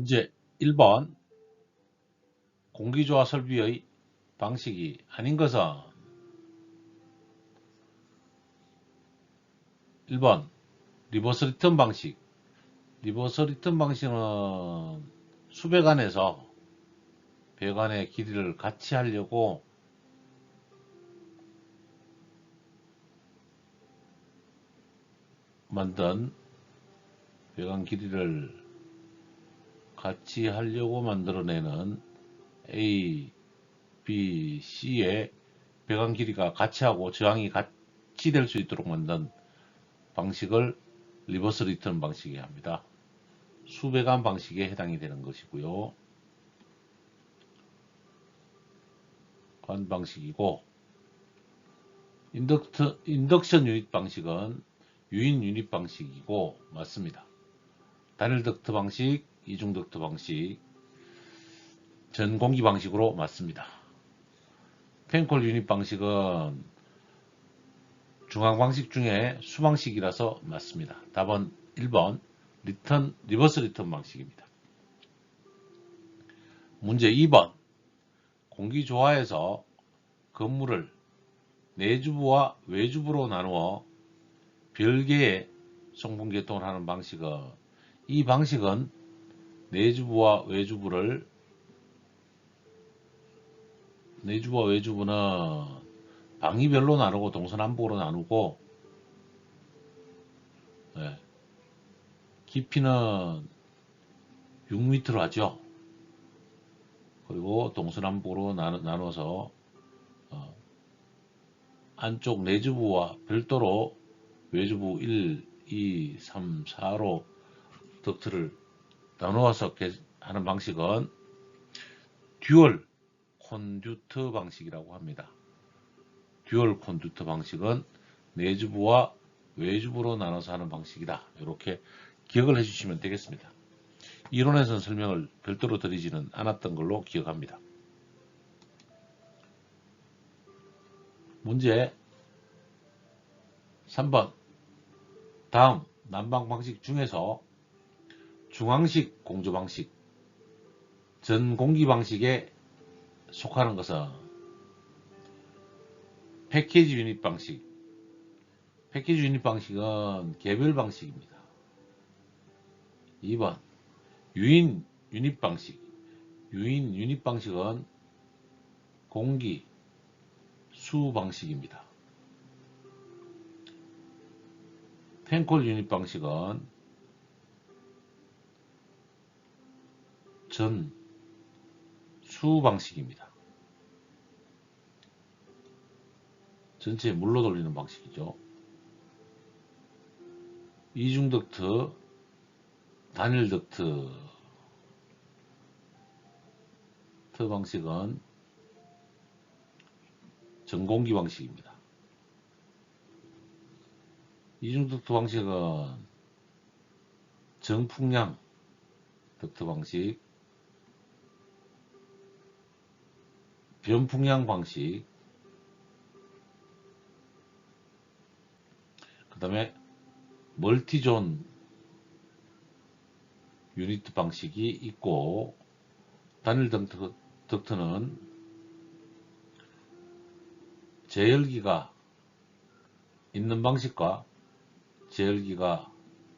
문제 1번 공기조화 설비의 방식이 아닌 것은 1번 리버스 리턴 방식. 리버스 리턴 방식은 수배관에서 배관의 길이를 같이 하려고 만든 배관 길이를 같이 하려고 만들어내는 A, B, C의 배관 길이가 같이 하고 저항이 같이 될 수 있도록 만든 방식을 리버스 리턴 방식이 합니다. 수배관 방식에 해당이 되는 것이고요. 관 방식이고, 인덕션 유닛 방식은 유인 유닛 방식이고 맞습니다. 단일 덕트 방식, 이중 덕트 방식, 전공기 방식으로 맞습니다. 펜콜 유닛 방식은 중앙 방식 중에 수방식이라서 맞습니다. 답은 1번 리버스 리턴 방식입니다. 문제 2번 공기조화에서 건물을 내주부와 외주부로 나누어 별개의 송분계통을 하는 방식은, 이 방식은 내주부와 외주부는 방위별로 나누고 동서남북으로 나누고, 깊이는 6m로 하죠. 그리고 동서남북으로 나눠서 안쪽 내주부와 별도로 외주부 1, 2, 3, 4로 덕트를 나누어서 하는 방식은 듀얼 콘듀트 방식이라고 합니다. 듀얼 콘듀트 방식은 내주부와 외주부로 나눠서 하는 방식이다. 이렇게 기억을 해주시면 되겠습니다. 이론에서는 설명을 별도로 드리지는 않았던 걸로 기억합니다. 문제 3번 다음 난방 방식 중에서 중앙식 공조 방식, 전공기 방식에 속하는 것은 패키지 유닛 방식. 패키지 유닛 방식은 개별 방식입니다. 2번 유인 유닛 방식. 유인 유닛 방식은 공기 수 방식입니다. 펜콜 유닛 방식은 전수 방식입니다. 전체 물로 돌리는 방식이죠. 이중 덕트, 단일 덕트 방식은 전공기 방식입니다. 이중 덕트 방식은 정풍량 덕트 방식, 변풍량 방식, 그 다음에 멀티존 유닛 방식이 있고, 단일 덕트는 제열기가 있는 방식과 제열기가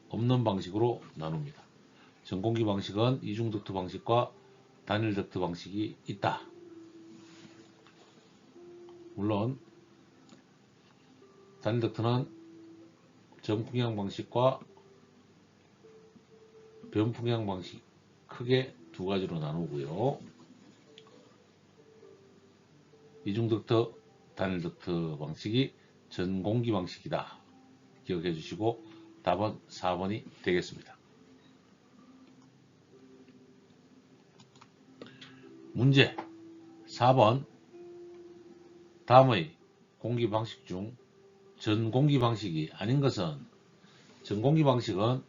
없는 방식으로 나눕니다. 전공기 방식은 이중 덕트 방식과 단일 덕트 방식이 있다. 물론 단일 덕트는 전풍량 방식과 변풍량 방식 크게 두 가지로 나누고요. 이중 덕트, 단일 덕트 방식이 전공기 방식이다. 기억해 주시고 답은 4번이 되겠습니다. 문제 4번 다음의 공기 방식 중 전공기 방식이 아닌 것은, 전공기 방식은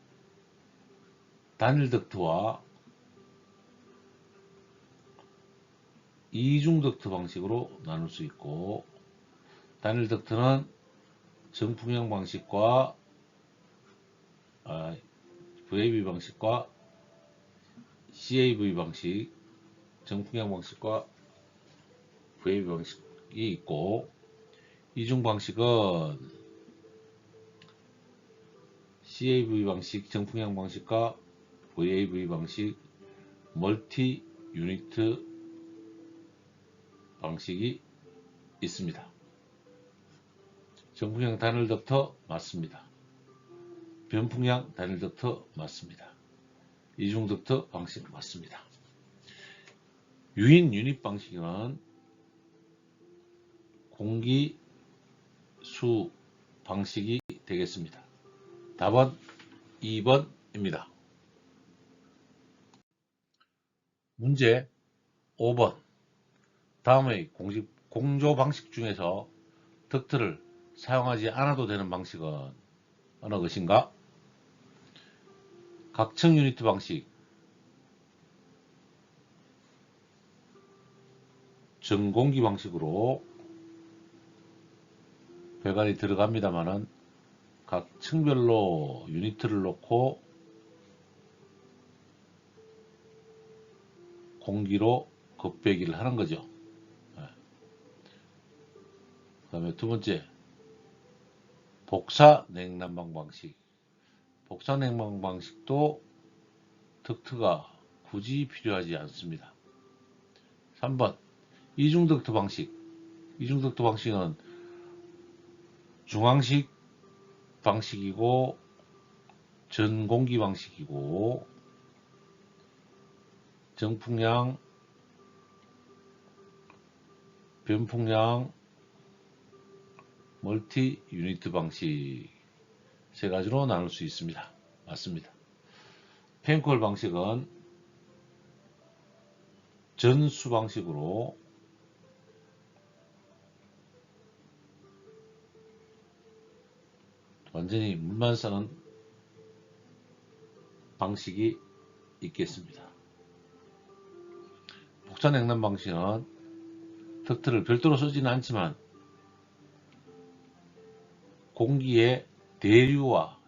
단일 덕트와 이중 덕트 방식으로 나눌 수 있고, 단일 덕트는 정풍형 방식과 VAB 방식과 CAV 방식, 정풍향 방식과 VAV 방식이 있고, 이중 방식은 CAV 방식, 정풍향 방식과 VAV 방식, 멀티 유니트 방식이 있습니다. 정풍향 단일 덕터 맞습니다. 변풍향 단일 덕터 맞습니다. 이중 덕터 방식 맞습니다. 유인 유닛 방식은 공기 수 방식이 되겠습니다. 답은 2번입니다. 문제 5번. 다음의 공조 방식 중에서 덕트를 사용하지 않아도 되는 방식은 어느 것인가? 각층 유니트 방식, 전공기 방식으로 배관이 들어갑니다만은 각 층별로 유니트를 놓고 공기로 급배기를 하는 거죠. 그 다음에 두 번째, 복사 냉난방 방식. 복사 냉난방 방식도 덕트가 굳이 필요하지 않습니다. 3번, 이중 덕트 방식. 이중 덕트 방식은 중앙식 방식이고 전공기 방식이고 정풍향, 변풍향, 멀티 유니트 방식 세 가지로 나눌 수 있습니다. 맞습니다. 펜콜 방식은 전수 방식으로 완전히 물만 쓰는 방식이 있겠습니다. 복사 냉난 방식은 덕트를 별도로 쓰지는 않지만 공기의 대류와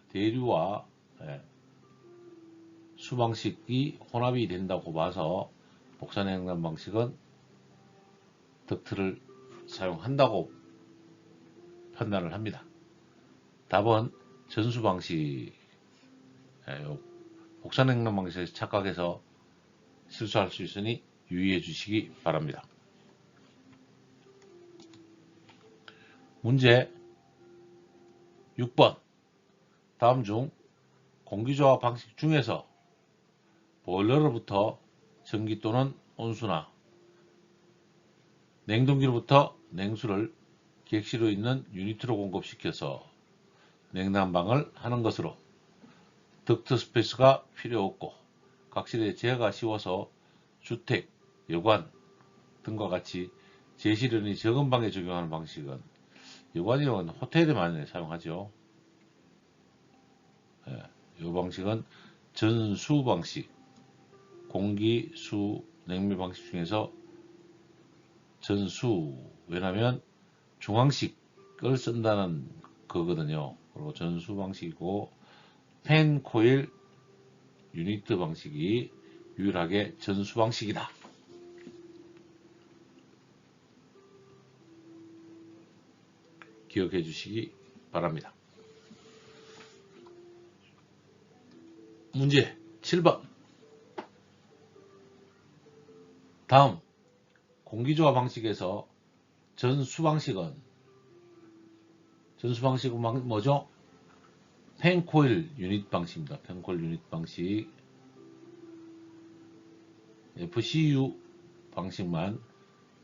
수방식이 혼합이 된다고 봐서 복사 냉난 방식은 덕트를 사용한다고 판단을 합니다. 답은 전수 방식. 복사 냉난 방식에서 착각해서 실수할 수 있으니 유의해 주시기 바랍니다. 문제 6번. 다음 중 공기조합 방식 중에서 보일러로부터 전기 또는 온수나 냉동기로부터 냉수를 객실로 있는 유니트로 공급시켜서 냉난방을 하는 것으로 덕트 스페이스가 필요 없고 각실에 제어가 쉬워서 주택, 여관 등과 같이 제시련이 적은 방에 적용하는 방식은 여관이면 호텔에 많이 사용하죠. 이 방식은 전수 방식, 공기, 수, 냉매 방식 중에서 전수. 왜냐하면 중앙식을 쓴다는 거거든요. 그리고 전수 방식이고 펜 코일 유니트 방식이 유일하게 전수 방식이다. 기억해 주시기 바랍니다. 문제 7번. 다음 공기조합 방식에서 전수 방식은 뭐죠? 펜코일 유닛 방식입니다. 펜코일 유닛 방식. FCU 방식만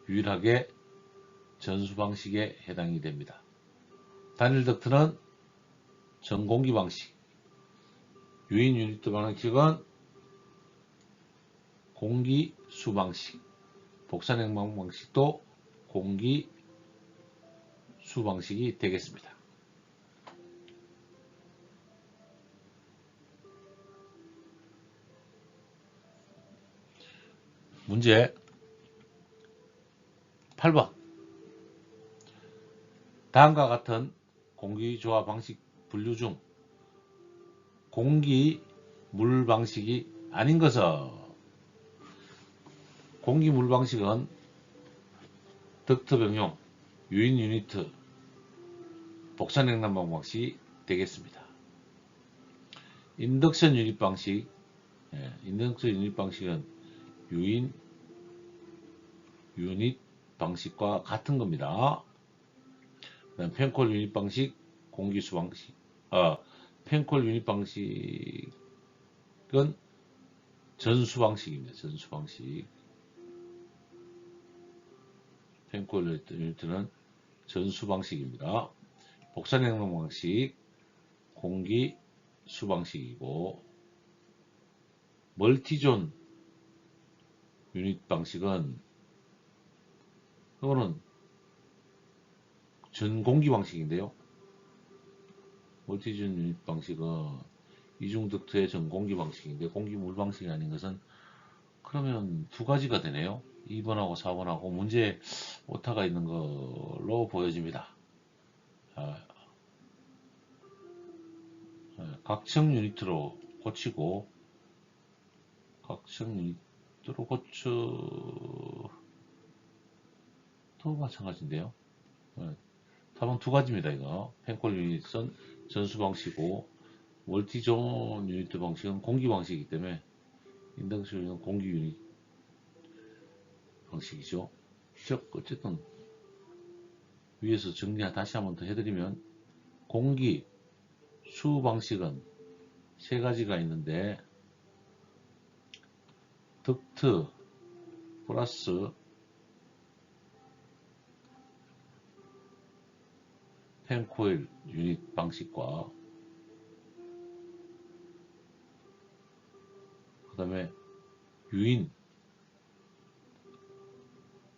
유일하게 전수 방식에 해당이 됩니다. 단일 덕트는 전공기 방식, 유인 유니트 방식은 공기 수 방식, 복사 냉방 방식도 공기 수 방식이 되겠습니다. 문제 8번. 다음과 같은 공기조합 방식 분류 중 공기 물 방식이 아닌 것은 공기물 방식은 덕트 병용, 유인 유니트, 복사냉난방 방식이 되겠습니다. 인덕션 유닛 방식, 인덕션 유닛 방식은 유인 유닛 방식과 같은 겁니다. 그다음 펜콜 유닛 방식, 공기수 방식, 펜콜 유닛 방식은 전수 방식입니다. 전수 방식. 펜콜 유닛은 전수 방식입니다. 복사냉방 방식, 공기 수 방식이고, 멀티존 유닛 방식은 이거는 전공기 방식인데요. 멀티존 유닛 방식은 이중 덕트의 전공기 방식인데, 공기물 방식이 아닌 것은 그러면 두 가지가 되네요. 2번하고 4번하고 문제에 오타가 있는 걸로 보여집니다. 각층 유니트로 고치고, 각층 유니트로 고쳐도 마찬가지인데요. 답은 두 가지입니다. 이거 펜콜 유닛은 전수 방식이고, 멀티존 유니트 방식은 공기 방식이기 때문에 인덕션 유닛은 공기 유닛 방식이죠. 즉 어쨌든 위에서 정리 다시 한번 더 해드리면, 공기 수 방식은 세 가지가 있는데, 덕트 플러스 펜코일 유닛 방식과 그 다음에 유인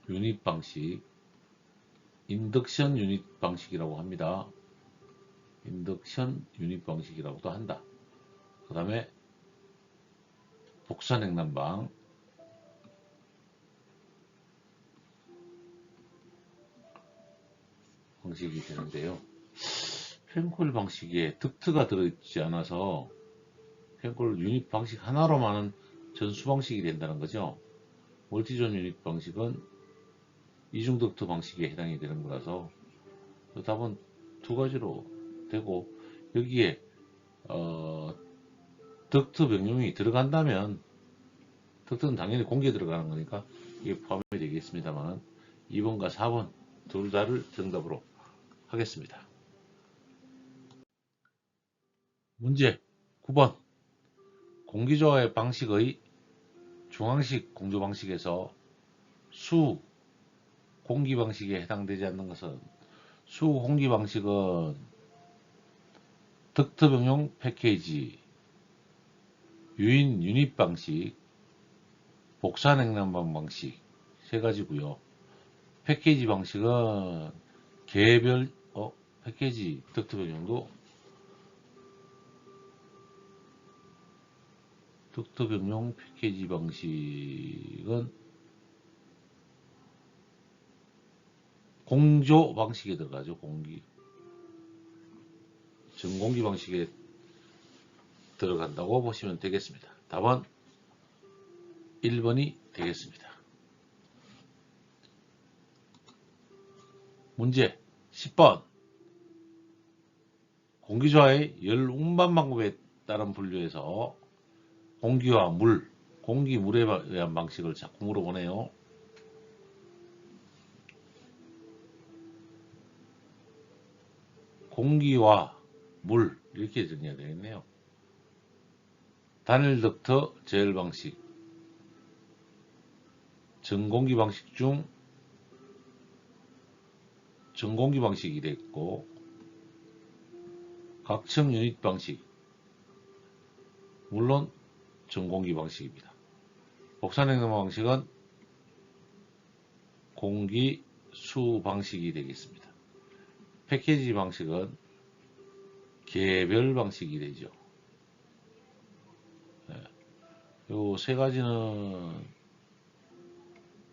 유닛 방식, 인덕션 유닛 방식이라고 합니다. 인덕션 유닛 방식이라고도 한다. 그 다음에 복사냉난방, 방식이 되는데요. 펜콜 방식에 덕트가 들어있지 않아서 펜콜 유닛 방식 하나로만은 전수 방식이 된다는 거죠. 멀티존 유닛 방식은 이중 덕트 방식에 해당이 되는 거라서 답은 두 가지로 되고, 여기에 덕트 병용이 들어간다면, 덕트는 당연히 공기에 들어가는 거니까 이게 포함이 되겠습니다만 2번과 4번 둘 다를 정답으로 하겠습니다. 문제 9번. 공기조화의 방식의 중앙식 공조 방식에서 수 공기 방식에 해당되지 않는 것은, 수 공기 방식은 덕트 병용 패키지, 유인 유닛 방식, 복사냉난방 방식 세 가지고요. 패키지 방식은 개별 패키지 덕트 병용도 덕트 병용 패키지 방식은 공조 방식에 들어가죠. 전공기 방식에 들어간다고 보시면 되겠습니다. 답은 1번이 되겠습니다. 문제 10번. 공기조화의 열 운반 방법에 따른 분류에서 공기와 물, 공기물에 의한 방식을 자꾸 물어보네요. 공기와 물 이렇게 정리해야 되겠네요. 단일 덕트 제열 방식, 전공기 방식 중 전공기 방식이 됐고, 각층 유닛 방식, 물론 전공기 방식입니다. 복사냉난방 방식은 공기 수 방식이 되겠습니다. 패키지 방식은 개별 방식이 되죠. 요 세 가지는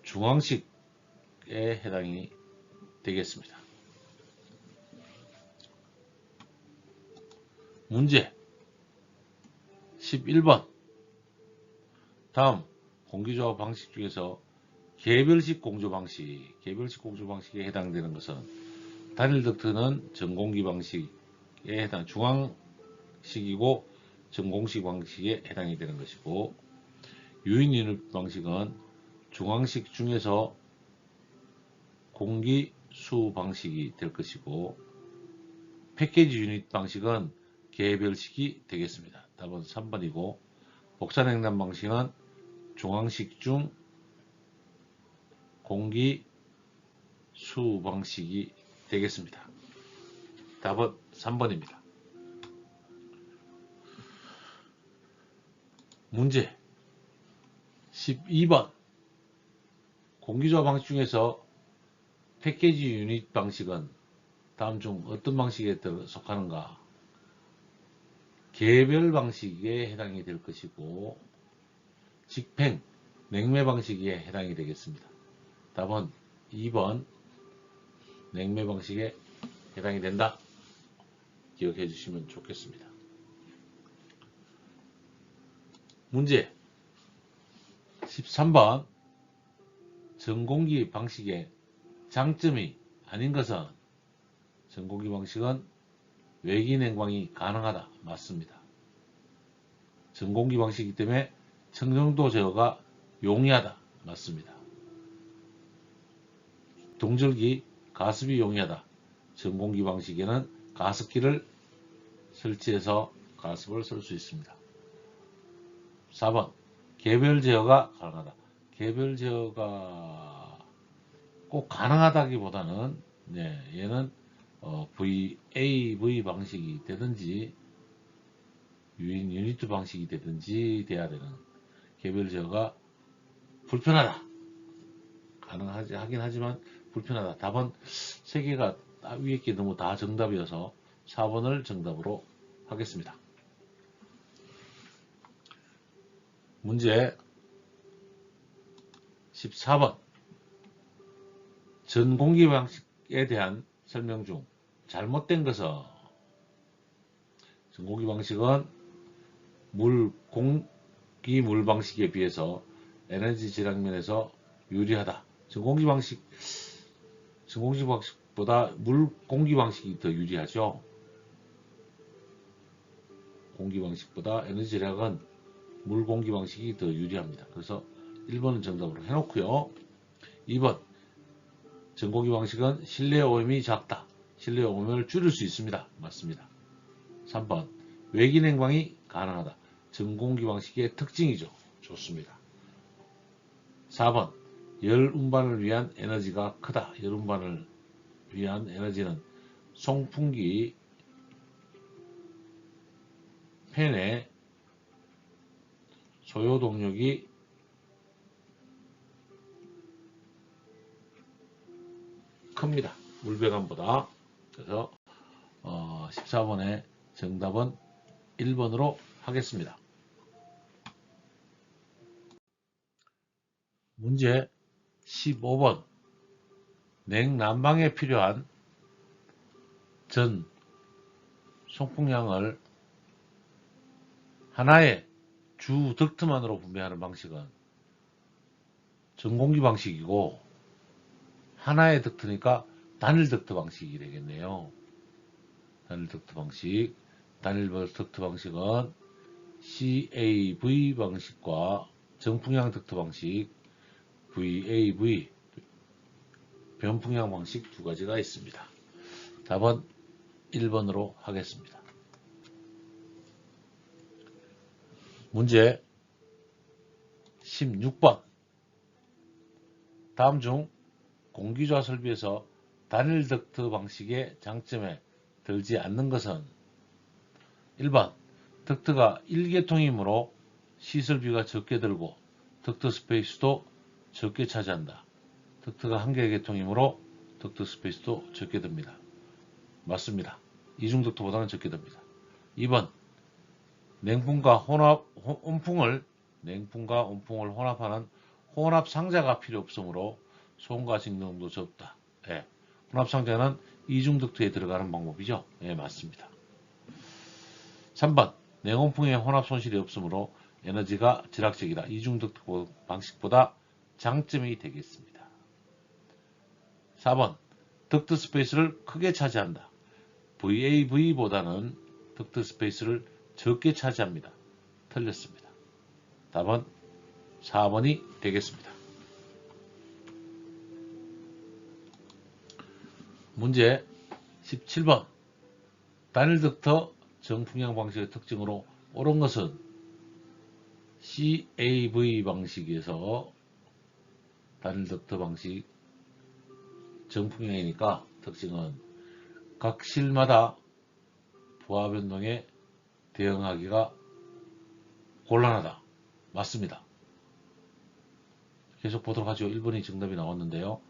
중앙식에 해당이 되겠습니다. 문제 11번. 다음 공기조화 방식 중에서 개별식 공조 방식, 개별식 공조 방식에 해당되는 것은 단일 덕트는 전공기 방식에 해당 중앙식이고 전공식 방식에 해당이 되는 것이고, 유인 유닛 방식은 중앙식 중에서 공기 수 방식이 될 것이고, 패키지 유닛 방식은 개별식이 되겠습니다. 답은 3번이고, 복사냉담 방식은 중앙식 중 공기 수 방식이 되겠습니다. 답은 3번입니다. 문제 12번. 공기조합 방식 중에서 패키지 유닛 방식은 다음 중 어떤 방식에 속하는가? 개별 방식에 해당이 될 것이고, 직팽, 냉매 방식에 해당이 되겠습니다. 답은 2번 냉매 방식에 해당이 된다. 기억해 주시면 좋겠습니다. 문제 13번. 전공기 방식의 장점이 아닌 것은? 전공기 방식은 외기 냉방이 가능하다. 맞습니다. 전공기 방식이기 때문에 청정도 제어가 용이하다. 맞습니다. 동절기 가습이 용이하다. 전공기 방식에는 가습기를 설치해서 가습을 쓸 수 있습니다. 4번. 개별 제어가 가능하다. 개별 제어가 꼭 가능하다기보다는 얘는 VAV 방식이 되든지 유인 유니트 방식이 되든지 돼야 되는, 개별 제어가 불편하다. 가능하긴 하지만 불편하다. 답은 3개가 위에 게 너무 다 정답이어서 4번을 정답으로 하겠습니다. 문제 14번. 전공기 방식에 대한 설명 중 잘못된 것은? 전공기 방식은 공기 물 방식에 비해서 에너지 절약 면에서 유리하다. 전공기 방식보다 공기 방식이 더 유리하죠. 공기 방식보다 에너지 절약은 공기 방식이 더 유리합니다. 그래서 1번은 정답으로 해놓고요. 2번. 전공기 방식은 실내 오염이 작다. 실내 오염을 줄일 수 있습니다. 맞습니다. 3번. 외기 냉방이 가능하다. 전공기 방식의 특징이죠. 좋습니다. 4번. 열 운반을 위한 에너지가 크다. 열 운반을 위한 에너지는 송풍기 팬의 소요 동력이 큽니다. 물배관보다. 그래서 14번의 정답은 1번으로 하겠습니다. 문제 15번. 냉난방에 필요한 전 송풍량을 하나의 주 덕트만으로 분배하는 방식은 전공기 방식이고, 하나의 덕트니까 단일 덕트 방식이 되겠네요. 단일 덕트 방식. 단일 덕트 방식은 CAV 방식과 정풍량 덕트 방식, VAV 변풍량 방식 두 가지가 있습니다. 답은 1번으로 하겠습니다. 문제 16번. 다음 중 공기조화 설비에서 단일 덕트 방식의 장점에 들지 않는 것은? 1번. 덕트가 1계통이므로 시설비가 적게 들고 덕트 스페이스도 적게 차지한다. 덕트가 1개 계통이므로 덕트 스페이스도 적게 듭니다. 맞습니다. 이중 덕트보다는 적게 듭니다. 2번. 냉풍과 온풍을 혼합하는 혼합 상자가 필요 없으므로 소음과 진동도 적다. 혼합 상자는 이중 덕트에 들어가는 방법이죠. 맞습니다. 3번. 냉온풍에 혼합 손실이 없으므로 에너지가 절약적이다. 이중 덕트 방식보다 장점이 되겠습니다. 4번 덕트 스페이스를 크게 차지한다. VAV보다는 덕트 스페이스를 적게 차지합니다. 틀렸습니다. 답은 4번이 되겠습니다. 문제 17번 단일 덕터 정풍향 방식의 특징으로 옳은 것은 CAV 방식에서 단일 덕터 방식 정풍향이니까 특징은 각 실마다 부하 변동에 대응하기가 곤란하다. 맞습니다. 계속 보도록 하죠. 1번이 정답이 나왔는데요.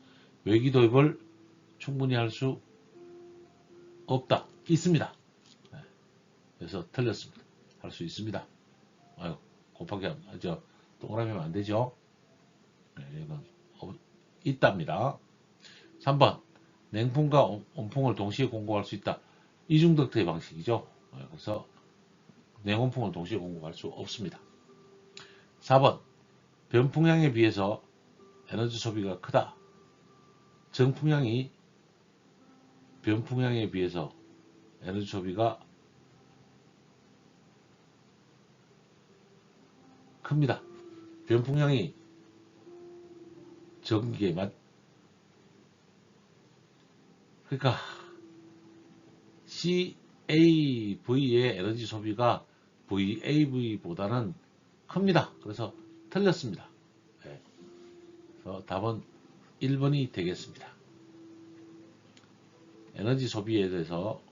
외기 도입을 충분히 할 수 없다. 있습니다. 네. 그래서 틀렸습니다. 할 수 있습니다. 아유, 곱하기 동그라미 하면 안 되죠. 네, 이건 있답니다. 3번 냉풍과 온풍을 동시에 공급할 수 있다. 이중덕트의 방식이죠. 네, 그래서 냉온풍을 동시에 공급할 수 없습니다. 4번 변풍향에 비해서 에너지 소비가 크다. 정풍향이 변풍향에 비해서 에너지 소비가 큽니다. 변풍향이 적은 게 그러니까 CAV의 에너지 소비가 VAV보다는 큽니다. 그래서 틀렸습니다. 네. 그래서 답은 1번이 되겠습니다. 에너지 소비에 대해서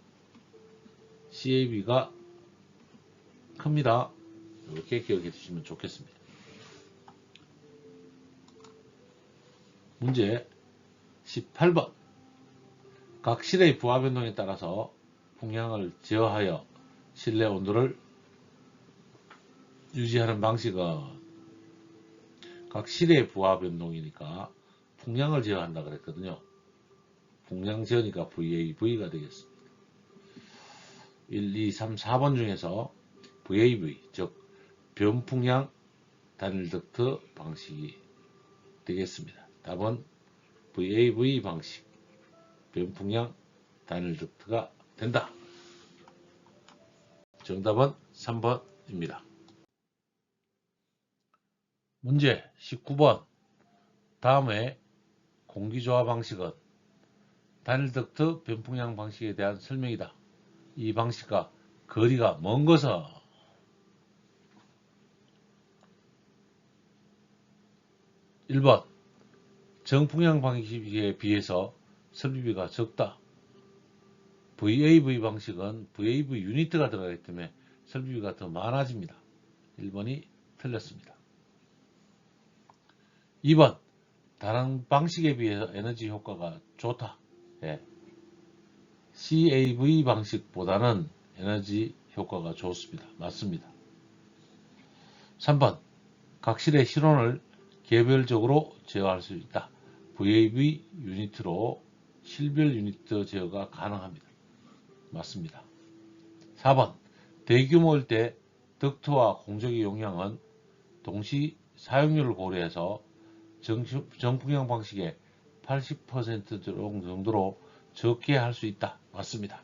CAV가 큽니다. 이렇게 기억해 주시면 좋겠습니다. 문제 18번 각 실의 부하 변동에 따라서 풍량을 제어하여 실내 온도를 유지하는 방식은 각 실의 부하 변동이니까 풍량을 제어한다 그랬거든요. 풍량 제어니까 VAV가 되겠습니다. 1, 2, 3, 4번 중에서 VAV 즉 변풍량 단일 덕트 방식이 되겠습니다. 답은 VAV 방식 변풍량 단일 덕트가 된다. 정답은 3번입니다. 문제 19번 다음에 공기조화 방식은 단일 덕트 변풍량 방식에 대한 설명이다. 이 방식과 거리가 먼 것은 1번 정풍량 방식에 비해서 설비비가 적다. VAV 방식은 VAV 유니트가 들어가기 때문에 설비비가 더 많아집니다. 1번이 틀렸습니다. 2번 다른 방식에 비해서 에너지 효과가 좋다. 예. CAV 방식보다는 에너지 효과가 좋습니다. 맞습니다. 3번 각 실의 실온을 개별적으로 제어할 수 있다. VAV 유니트로 실별 유니트 제어가 가능합니다. 맞습니다. 4번 대규모일 때 덕트와 공조기 용량은 동시 사용률을 고려해서 정풍형 방식의 80% 정도로 적게 할 수 있다. 맞습니다.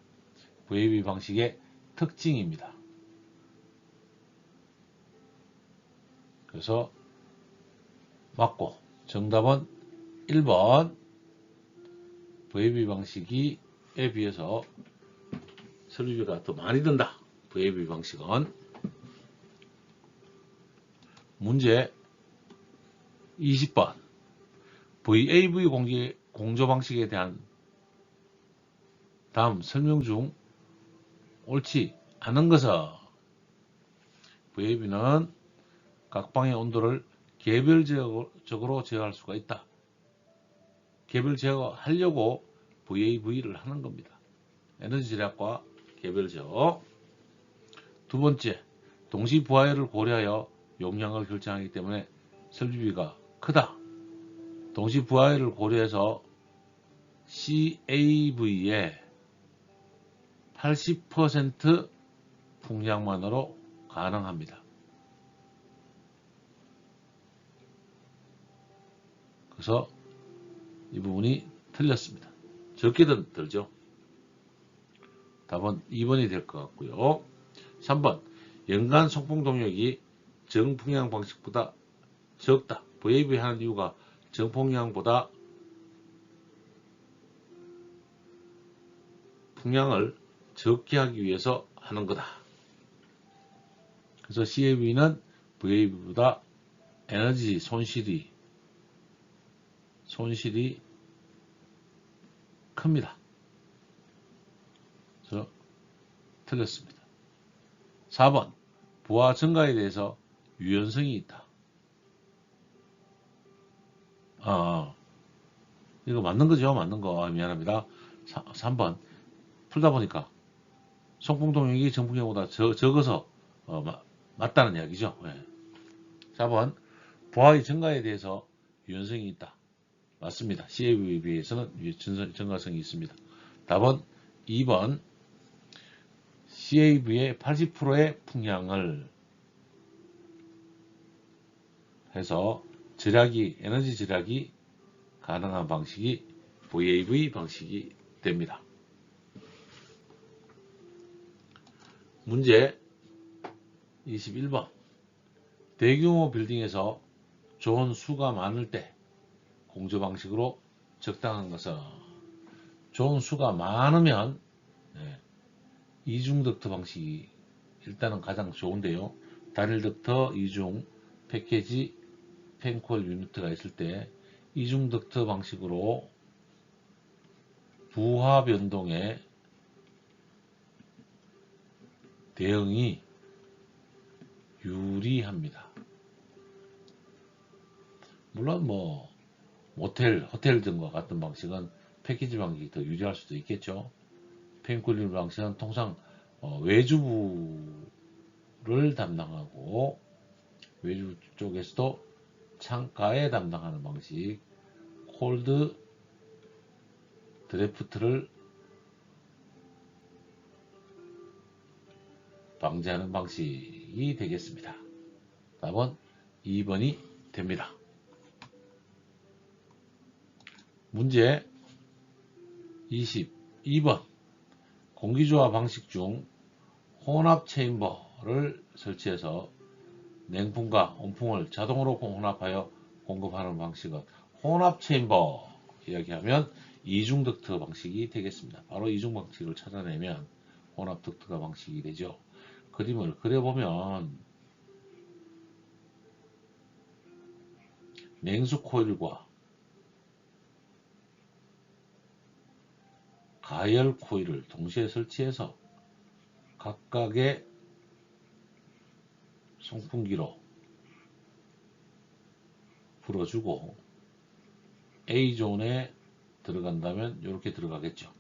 VAV 방식의 특징입니다. 그래서 맞고 정답은 1번 VAV 방식에 비해서 설비비가 더 많이 든다. VAV 방식은. 문제 20번 VAV 공조 방식에 대한 다음 설명 중 옳지 않은 것은 VAV는 각 방의 온도를 개별적으로 제어할 수가 있다. 개별 제어하려고 VAV를 하는 겁니다. 에너지 절약과 개별 제어. 두 번째, 동시 부하율을 고려하여 용량을 결정하기 때문에 설비비가 크다. 동시 부하율을 고려해서 CAV의 80% 풍량만으로 가능합니다. 그래서 이 부분이 틀렸습니다. 적게 들죠. 답은 2번이 될 것 같고요. 3번 연간 송풍 동력이 정풍량 방식보다 적다. VAV 하는 이유가 정풍량보다 풍량을 적게 하기 위해서 하는 거다. 그래서 CAV는 VAV보다 에너지 손실이 큽니다. 그래서 틀렸습니다. 4번 부하 증가에 대해서 유연성이 있다. 이거 맞는 거죠? 맞는 거. 미안합니다. 3번 풀다 보니까 송풍 동력이 정풍력보다 적어서 맞다는 이야기죠. 네. 4번 부하의 증가에 대해서 유연성이 있다. 맞습니다. CAV에 비해서는 증가성이 있습니다. 답은 2번 CAV의 80%의 풍량을 해서 에너지 절약이 가능한 방식이 VAV 방식이 됩니다. 문제 21번 대규모 빌딩에서 좋은 수가 많을 때 공조 방식으로 적당한 것은 좋은 수가 많으면 이중 덕트 방식이 일단은 가장 좋은데요. 단일 덕트 이중 패키지 펜콜 유니트가 있을 때 이중 덕트 방식으로 부하 변동에 대응이 유리합니다. 물론 호텔 등과 같은 방식은 패키지 방식이 더 유리할 수도 있겠죠. 펜쿨 방식은 통상 외주부를 담당하고 외주 쪽에서도 창가에 담당하는 방식, 콜드 드래프트를 방지하는 방식이 되겠습니다. 답은 2번이 됩니다. 문제 22번 공기조화 방식 중 혼합 체인버를 설치해서 냉풍과 온풍을 자동으로 혼합하여 공급하는 방식은 혼합 체인버 이야기하면 이중 덕트 방식이 되겠습니다. 바로 이중 방식을 찾아내면 혼합 덕트가 방식이 되죠. 그림을 그려보면 냉수 코일과 가열 코일을 동시에 설치해서 각각의 송풍기로 불어주고 A존에 들어간다면 이렇게 들어가겠죠.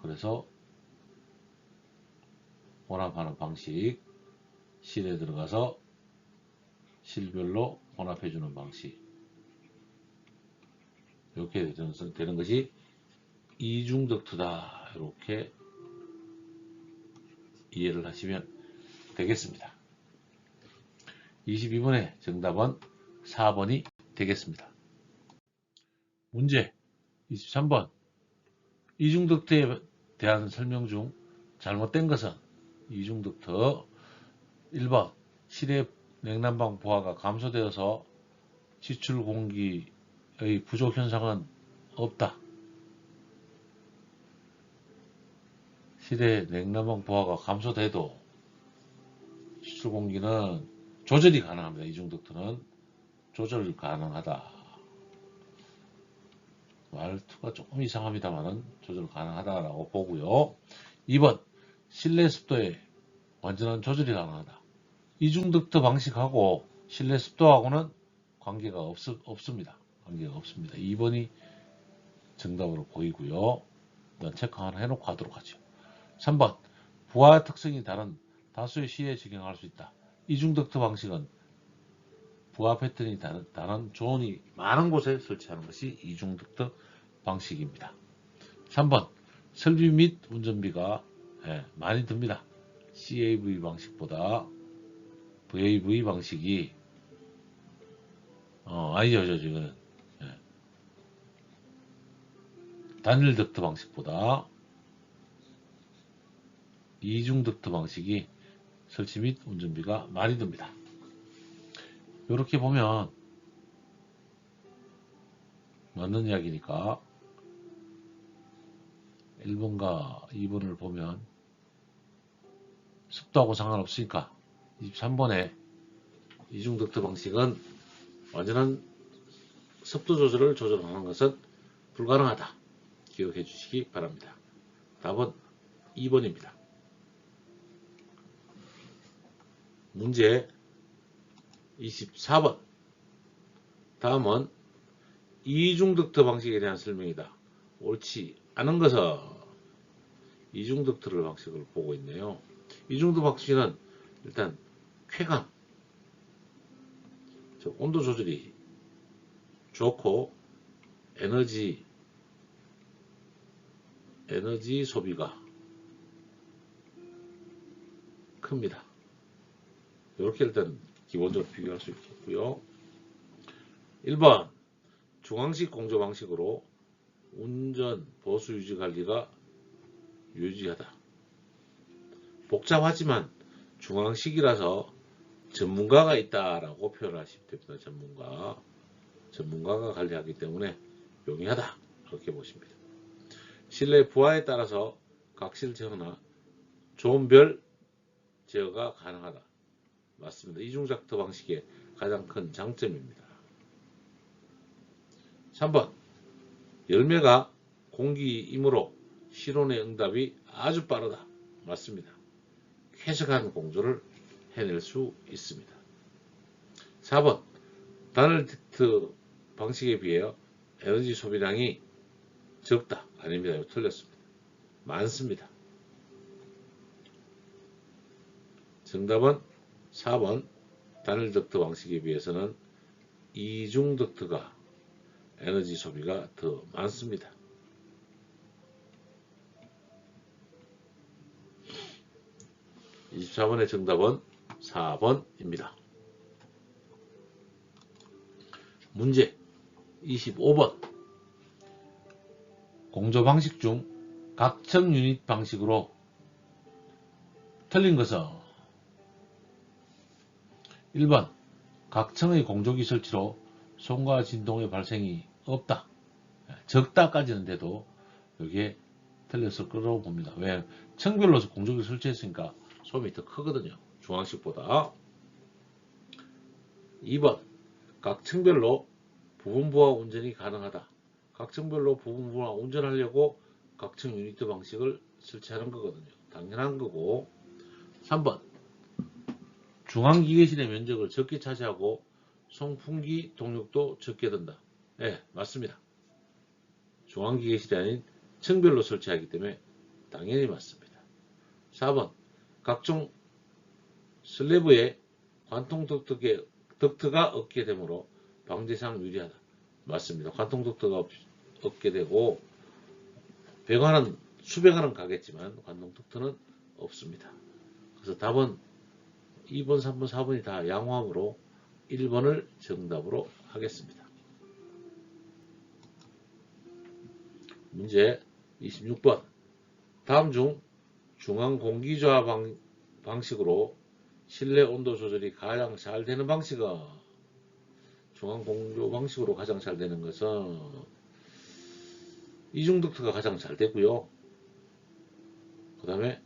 그래서 혼합하는 방식, 실에 들어가서 실별로 혼합해주는 방식, 이렇게 되는 것이 이중 덕트다. 이렇게 이해를 하시면 되겠습니다. 22번의 정답은 4번이 되겠습니다. 문제 23번 이중 덕트에 대한 설명 중 잘못된 것은 이중 덕트 1번 실외 냉난방 부하가 감소되어서 지출 공기의 부족 현상은 없다. 실외 냉난방 부하가 감소돼도 지출 공기는 조절이 가능합니다. 이중 덕트는 조절 가능하다. 말투가 조금 이상합니다만은 조절 가능하다라고 보고요. 2번 실내 습도에 완전한 조절이 가능하다. 이중 덕트 방식하고 실내 습도하고는 관계가 없습니다. 관계가 없습니다. 2번이 정답으로 보이고요. 일단 체크 하나 해놓고 하도록 하죠. 3번 부하 특성이 다른 다수의 시에 적용할 수 있다. 이중 덕트 방식은 부하 패턴이 다른 존이 많은 곳에 설치하는 것이 이중 덕트 방식입니다. 3번 설비 및 운전비가 많이 듭니다. CAV 방식보다 VAV 방식이 아니죠. 지금 단일 덕트 방식보다 이중 덕트 방식이 설치 및 운전비가 많이 듭니다. 이렇게 보면 맞는 이야기니까 1번과 2번을 보면 습도하고 상관없으니까 23번에 이중 덕트 방식은 완전한 습도 조절을 조절하는 것은 불가능하다. 기억해 주시기 바랍니다. 답은 2번입니다. 문제 24번. 다음은 이중 덕트 방식에 대한 설명이다. 옳지 않은 것은 이중 덕트 방식을 보고 있네요. 이중 덕트 방식은 일단 쾌감, 즉 온도 조절이 좋고 에너지 소비가 큽니다. 이렇게 일단 기본적으로 비교할 수 있겠고요. 1번 중앙식 공조 방식으로 운전 보수 유지 관리가 유지하다. 복잡하지만 중앙식이라서 전문가가 있다라고 표현하시면 됩니다. 전문가가 관리하기 때문에 용이하다. 그렇게 보십니다. 실내 부하에 따라서 각실 제어나 존별 제어가 가능하다. 맞습니다. 이중작트 방식의 가장 큰 장점입니다. 3번 열매가 공기이므로 실온의 응답이 아주 빠르다. 맞습니다. 쾌적한 공조를 해낼 수 있습니다. 4번 단일 덕트 방식에 비해 에너지 소비량이 적다. 아닙니다. 틀렸습니다. 많습니다. 정답은 4번 단일 덕트 방식에 비해서는 이중 덕트가 에너지 소비가 더 많습니다. 24번의 정답은 4번입니다. 문제 25번. 공조 방식 중 각청 유닛 방식으로 틀린 것은 1번 각청의 공조기 설치로 손과 진동의 발생이 없다. 적다까지는 돼도 여기에 틀렸을 거라고 봅니다. 왜? 층별로 공조기 설치했으니까 소음이 더 크거든요. 중앙식보다. 2번 각 층별로 부분부하 운전이 가능하다. 각 층별로 부분부하 운전하려고 각청 유닛 방식을 설치하는 거거든요. 당연한 거고. 3번 중앙기계실의 면적을 적게 차지하고 송풍기 동력도 적게 든다. 네, 맞습니다. 중앙기계실이 아닌 층별로 설치하기 때문에 당연히 맞습니다. 4번 각종 슬래브에 관통 덕트가 없게 되므로 방제상 유리하다. 맞습니다. 관통 덕트가 없게 되고 배관은 수배관은 가겠지만 관통 덕트는 없습니다. 그래서 답은 2번, 3번, 4번이 다 양호함으로 1번을 정답으로 하겠습니다. 문제 26번. 다음 중 중앙 공기조화 방식으로 실내 온도 조절이 가장 잘 되는 방식은 중앙 공조 방식으로 가장 잘 되는 것은 이중 덕트가 가장 잘 되고요. 그 다음에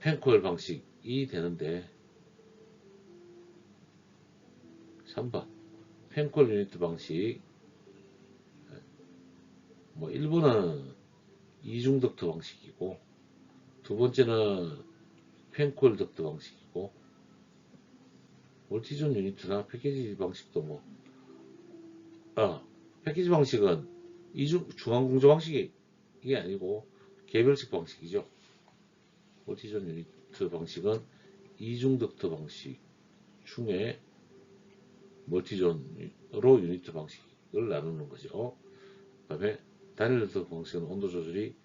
펜코일 방식이 되는데 3번 펜코일 유니트 방식 1번은 이중 덕트 방식이고 두 번째는 펜코일 덕트 방식이고 멀티존 유니트나 패키지 방식도 패키지 방식은 중앙 공조 방식이 아니고 개별식 방식이죠. 멀티존 유니트 방식은 이중 덕트 방식 중에 멀티존으로 유니트 방식을 나누는 거죠. 그 다음에 단일 덕트 방식은 온도 조절이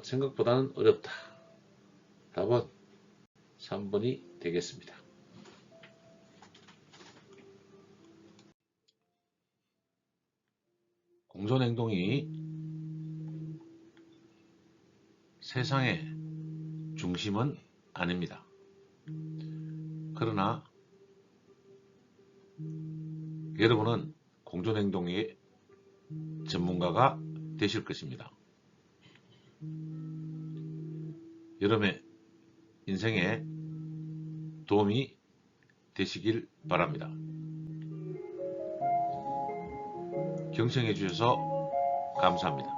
생각보다는 어렵다. 답은 3번이 되겠습니다. 공존 행동이 세상의 중심은 아닙니다. 그러나 여러분은 공존행동의 전문가가 되실 것입니다. 여러분의 인생에 도움이 되시길 바랍니다. 경청해 주셔서 감사합니다.